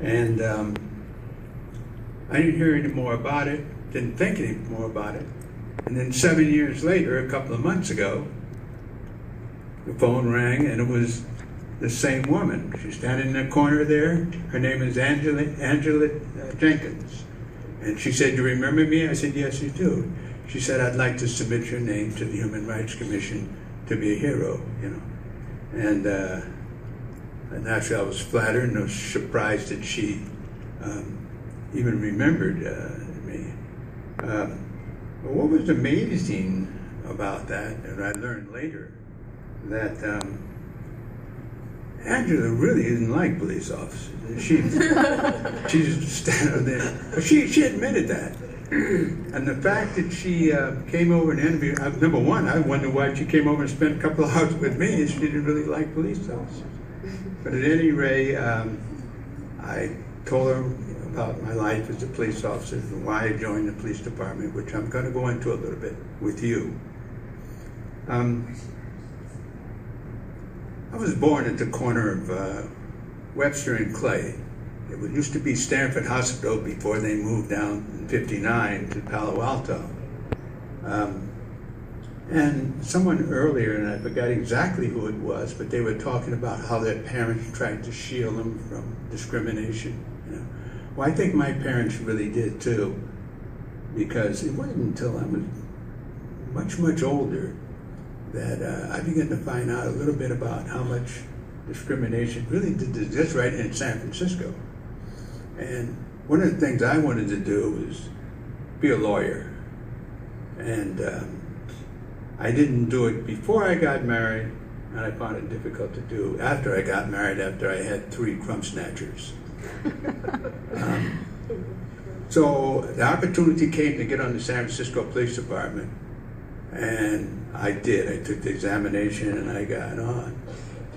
And I didn't hear any more about it, didn't think any more about it. And then 7 years later, a couple of months ago, the phone rang and it was the same woman. She's standing in the corner there. Her name is Angela Jenkins. And she said, "Do you remember me?" I said, "Yes, you do." She said, "I'd like to submit your name to the Human Rights Commission to be a hero," you know. And actually I was flattered and I was surprised that she even remembered me. But what was amazing about that, and I learned later, that Angela really isn't like police officers. She's standing there, but she admitted that. And the fact that she came over and interviewed, number one, I wonder why she came over and spent a couple of hours with me, and she didn't really like police officers. But at any rate, I told her about my life as a police officer and why I joined the police department, which I'm going to go into a little bit with you. I was born at the corner of Webster and Clay. It used to be Stanford Hospital before they moved down in '59 to Palo Alto. And someone earlier, and I forgot exactly who it was, but they were talking about how their parents tried to shield them from discrimination. You know? Well, I think my parents really did too, because it wasn't until I was much, much older that I began to find out a little bit about how much discrimination really did exist right in San Francisco. And one of the things I wanted to do was be a lawyer. And I didn't do it before I got married, and I found it difficult to do after I got married, after I had 3 crumb snatchers. So the opportunity came to get on the San Francisco Police Department, and I did. I took the examination and I got on.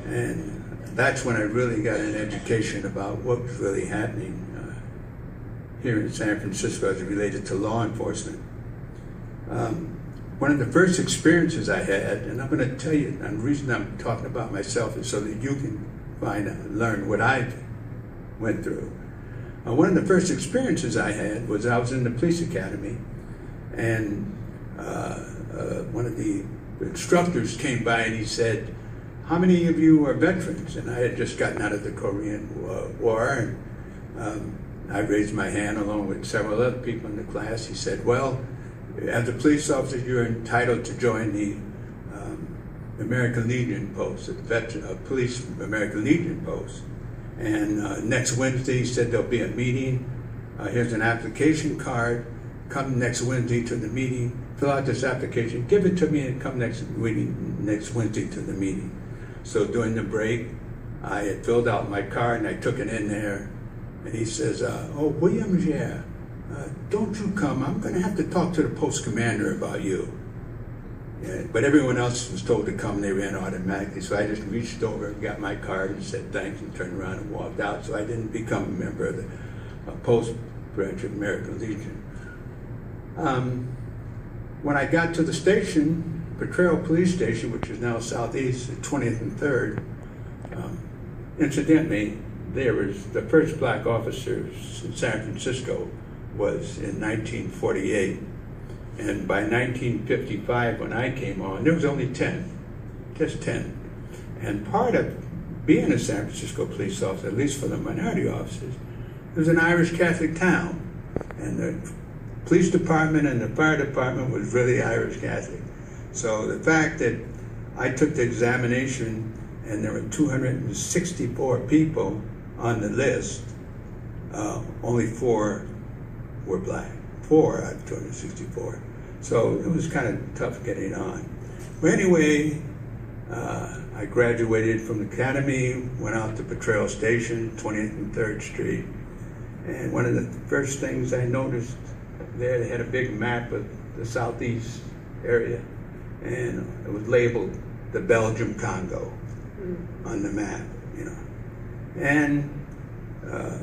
And that's when I really got an education about what was really happening here in San Francisco as it related to law enforcement. One of the first experiences I had, and I'm going to tell you, and the reason I'm talking about myself is so that you can learn what I went through. One of the first experiences I had was I was in the police academy, and one of the instructors came by and he said, "How many of you are veterans?" And I had just gotten out of the Korean War, and I raised my hand along with several other people in the class. He said, "Well, as a police officer, you're entitled to join the American Legion post, the police American Legion post. And next Wednesday," he said, "there'll be a meeting. Here's an application card. Come next Wednesday to the meeting. Fill out this application, give it to me, and come next Wednesday to the meeting." So during the break, I had filled out my card and I took it in there. And he says, "Oh, Williams, yeah. Don't you come. I'm going to have to talk to the post commander about you." Yeah, but everyone else was told to come. They ran automatically. So I just reached over and got my card and said thanks and turned around and walked out. So I didn't become a member of the post branch of American Legion. When I got to the station, Potrero Police Station, which is now Southeast at 20th and 3rd, incidentally, there was the first black officers in San Francisco was in 1948. And by 1955, when I came on, there was only 10, just 10. And part of being a San Francisco police officer, at least for the minority officers, it was an Irish Catholic town. And the police department and the fire department was really Irish Catholic. So the fact that I took the examination and there were 264 people on the list, only 4 were black. 4 out of 264. So it was kind of tough getting on. But anyway, I graduated from the academy, went out to Potrero Station, 20th and 3rd Street. And one of the first things I noticed there, they had a big map of the Southeast area. And it was labeled the Belgium Congo on the map, you know. And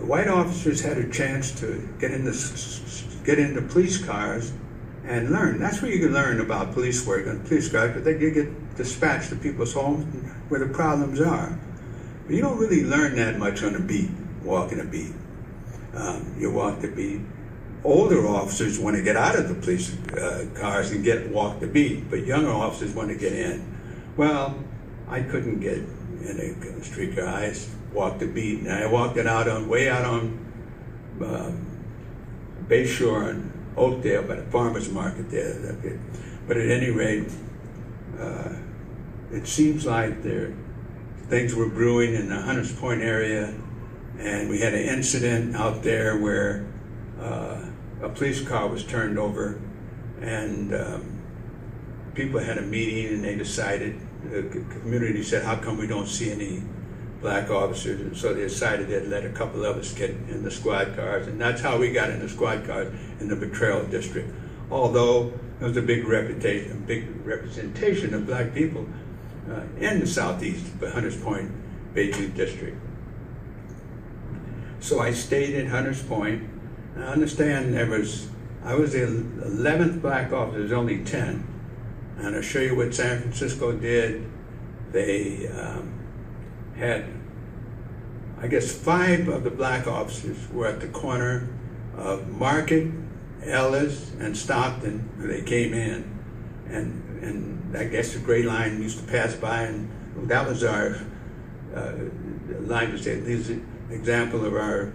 white officers had a chance to get into police cars and learn. That's where you can learn about police work on police cars, but then you get dispatched to people's homes where the problems are. But you don't really learn that much on a beat, walking a beat. You walk the beat. Older officers want to get out of the police cars and walk the beat, but younger officers want to get in. Well, I couldn't get in a streetcar. I walked the beat, and I walked it way out on Bay Shore and Oakdale by the farmers market there. But at any rate, it seems like things were brewing in the Hunters Point area, and we had an incident out there where a police car was turned over, and people had a meeting, and they decided, the community said, how come we don't see any black officers? And so they decided they'd let a couple of us get in the squad cars, and that's how we got in the squad cars in the Betrayal District. Although there was a big representation of black people in the southeast, the Hunters Point, Bayview District. So I stayed at Hunters Point. I understand I was the 11th black officer. There's only 10. And I'll show you what San Francisco did. They had, I guess, 5 of the black officers were at the corner of Market, Ellis, and Stockton when they came in. And I guess the gray line used to pass by, and that was our line to say, this is an example of our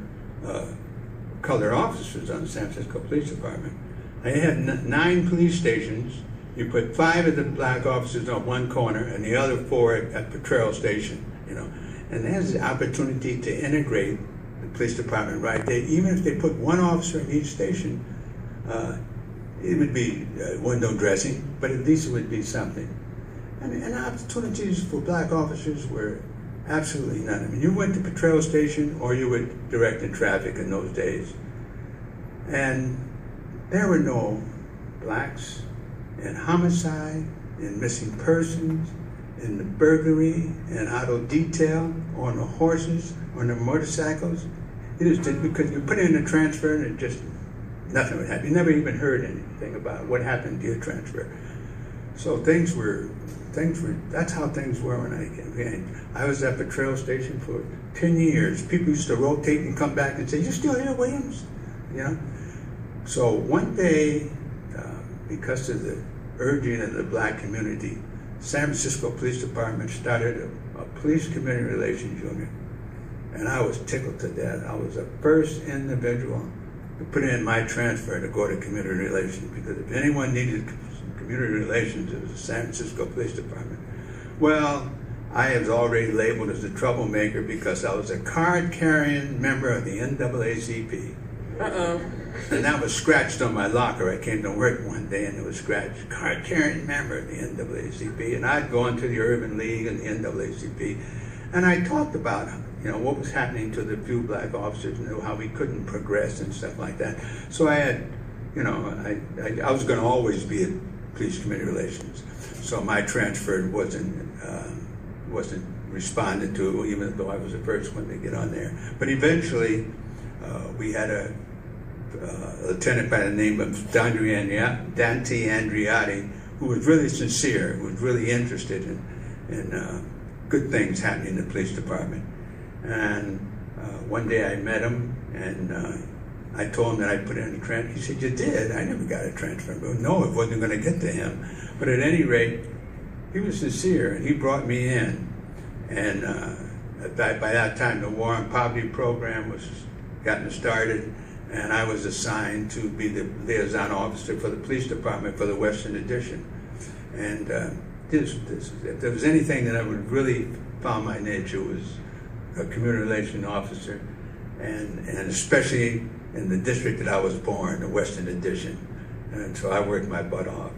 colored officers on the San Francisco Police Department. They had 9 police stations. You put 5 of the black officers on one corner and the other 4 at Betrayal Station, And there's the opportunity to integrate the police department right there. Even if they put 1 officer in each station, it would be window dressing, but at least it would be something. And opportunities for black officers were absolutely none. I mean, you went to Betrayal Station or you were directing traffic in those days. And there were no blacks in homicide, in missing persons, in the burglary, and auto detail, on the horses, on the motorcycles. It just did, because you put in a transfer and it just, nothing would happen. You never even heard anything about what happened to your transfer. So that's how things were when I came. I was at Betrayal Station for 10 years. People used to rotate and come back and say, "You still here, Williams?" So one day, because of the urging of the black community, San Francisco Police Department started a police community relations unit. And I was tickled to death. I was the first individual to put in my transfer to go to community relations, because if anyone needed community relations, it was the San Francisco Police Department. Well, I was already labeled as a troublemaker because I was a card-carrying member of the NAACP. And that was scratched on my locker. I came to work one day and it was scratched, card-carrying member of the NAACP. And I'd gone to the Urban League and the NAACP, and I talked about what was happening to the few black officers, and how we couldn't progress and stuff like that. So I had, I was going to always be at police community relations. So my transfer wasn't responded to, even though I was the first one to get on there. But eventually, we had a lieutenant by the name of Dante Andriotti, who was really sincere, who was really interested in good things happening in the police department. And one day I met him, and I told him that I put in a transfer. He said, "You did?" I never got a transfer. But no, it wasn't going to get to him. But at any rate, he was sincere, and he brought me in. And by that time, the War on Poverty program was gotten started, and I was assigned to be the liaison officer for the police department for the Western Addition. And if there was anything that I would really found my nature, was a community relation officer, and especially in the district that I was born, the Western Addition. And so I worked my butt off,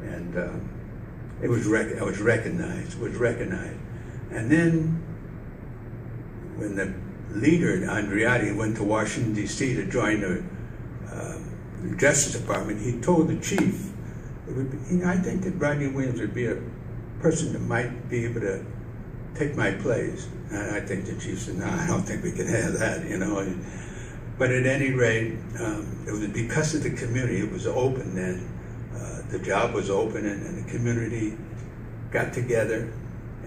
and I was recognized. And then when the leader, Andriotti, went to Washington, D.C. to join the Justice Department, he told the chief, I think that Rodney Williams would be a person that might be able to take my place. And I think the chief said, "No, I don't think we can have that, But at any rate, it was because of the community. It was open then. The job was open, and the community got together,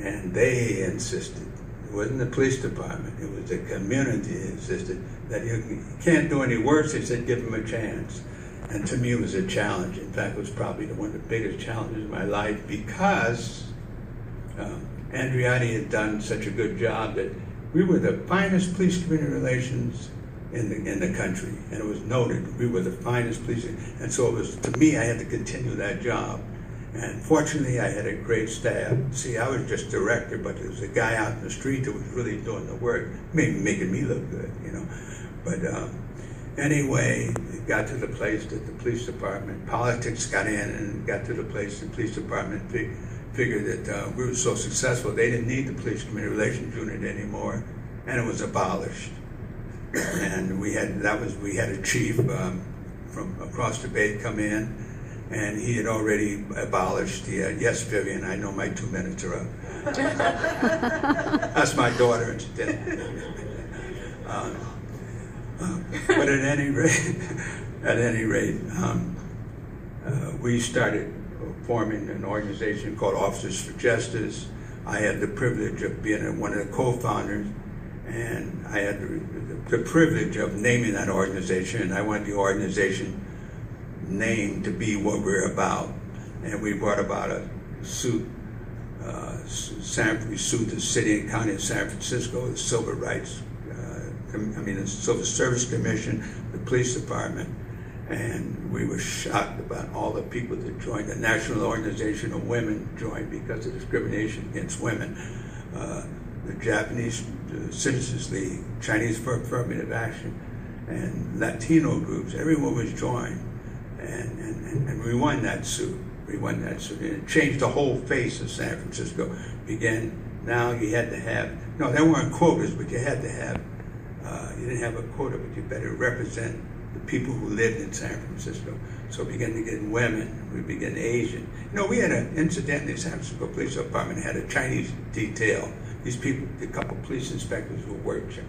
and they insisted. It wasn't the police department. It was the community insisted that you can't do any worse. They said, give them a chance. And to me, it was a challenge. In fact, it was probably one of the biggest challenges of my life because Andreotti had done such a good job that we were the finest police community relations in the country, and it was noted we were the finest police. And so it was, to me, I had to continue that job. And fortunately, I had a great staff. See, I was just director, but there was a guy out in the street that was really doing the work, maybe making me look good, you know. But anyway, it got to the place that the police department, politics got in, and got to the place the police department figured that we were so successful, they didn't need the police community relations unit anymore, and it was abolished. And we had a chief from across the bay come in, and he had already abolished the, yes, Vivian, I know my 2 minutes are up. That's my daughter instead. But at any rate, we started forming an organization called Officers for Justice. I had the privilege of being one of the co-founders, and I had the privilege of naming that organization, and I wanted the organization name to be what we're about. And we brought about a suit, we sued the city and county of San Francisco, the Civil Rights, the Civil Service Commission, the police department, and we were shocked about all the people that joined. The National Organization of Women joined because of discrimination against women. The Japanese Citizens League, Chinese for Affirmative Action, and Latino groups, everyone was joined. And we won that suit. We won that suit. And it changed the whole face of San Francisco. Now you had to have, no, there weren't quotas, but you had to have, you didn't have a quota, but you better represent the people who lived in San Francisco. So we began to get women, we began Asian. You know, we had an incident in the San Francisco Police Department, had a Chinese detail. These people, a couple police inspectors who worked in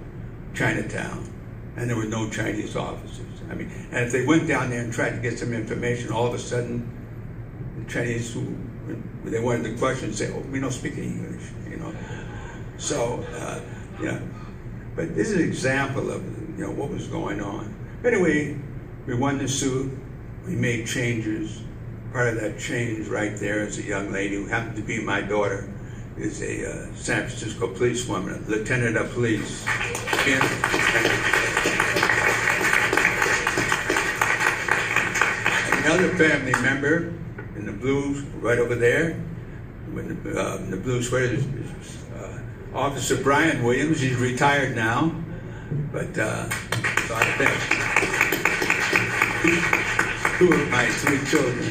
Chinatown, and there were no Chinese officers. I mean, and if they went down there and tried to get some information, all of a sudden, the Chinese, they wanted the question, say, oh, we don't speak English, you know. So, yeah. But this is an example of, you know, what was going on. Anyway, we won the suit, we made changes. Part of that change right there is a young lady who happened to be my daughter, is a San Francisco policewoman, a lieutenant of police. Another family member in the blues, right over there, in the blue sweater, is Officer Brian Williams. He's retired now, but two of my 3 children,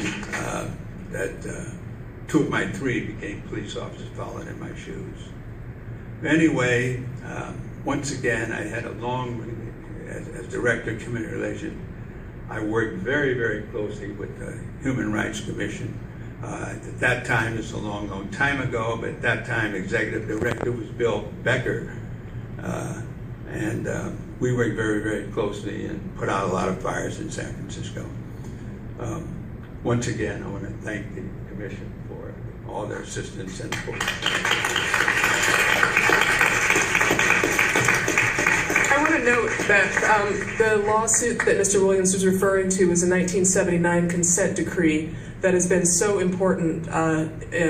two of my 3 became police officers following in my shoes. Anyway, once again, I had a long, as director of community relations, I worked very, very closely with the Human Rights Commission. At that time, it's a long, long time ago, but at that time, executive director was Bill Becker. And we worked very, very closely and put out a lot of fires in San Francisco. Once again, I want to thank the commission for all their assistance and support. I want to note that the lawsuit that Mr. Williams was referring to was a 1979 consent decree that has been so important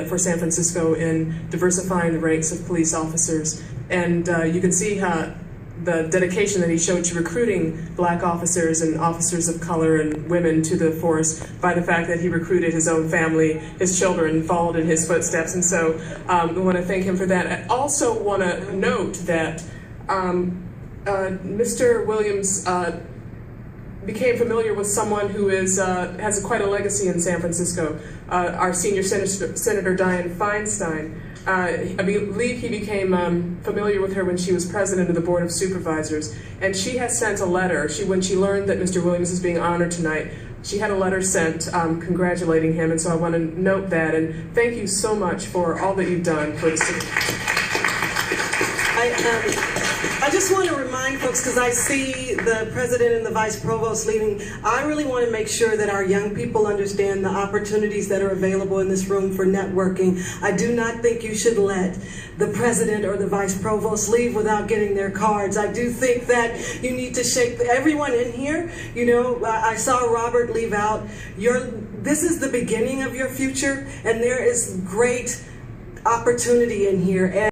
for San Francisco in diversifying the ranks of police officers. And you can see how the dedication that he showed to recruiting black officers and officers of color and women to the force by the fact that he recruited his own family, his children followed in his footsteps. And so we want to thank him for that. I also want to note that Mr. Williams became familiar with someone who is has quite a legacy in San Francisco, our senior Senator Dianne Feinstein. I believe he became familiar with her when she was president of the Board of Supervisors, and she has sent a letter. When she learned that Mr. Williams is being honored tonight, she had a letter sent congratulating him, and so I want to note that, and thank you so much for all that you've done for the city. I just want to remind folks, because I see the president and the vice provost leaving, I really want to make sure that our young people understand the opportunities that are available in this room for networking. I do not think you should let the president or the vice provost leave without getting their cards. I do think that you need to shake everyone in here. You know, I saw Robert leave out. This is the beginning of your future, and there is great opportunity in here.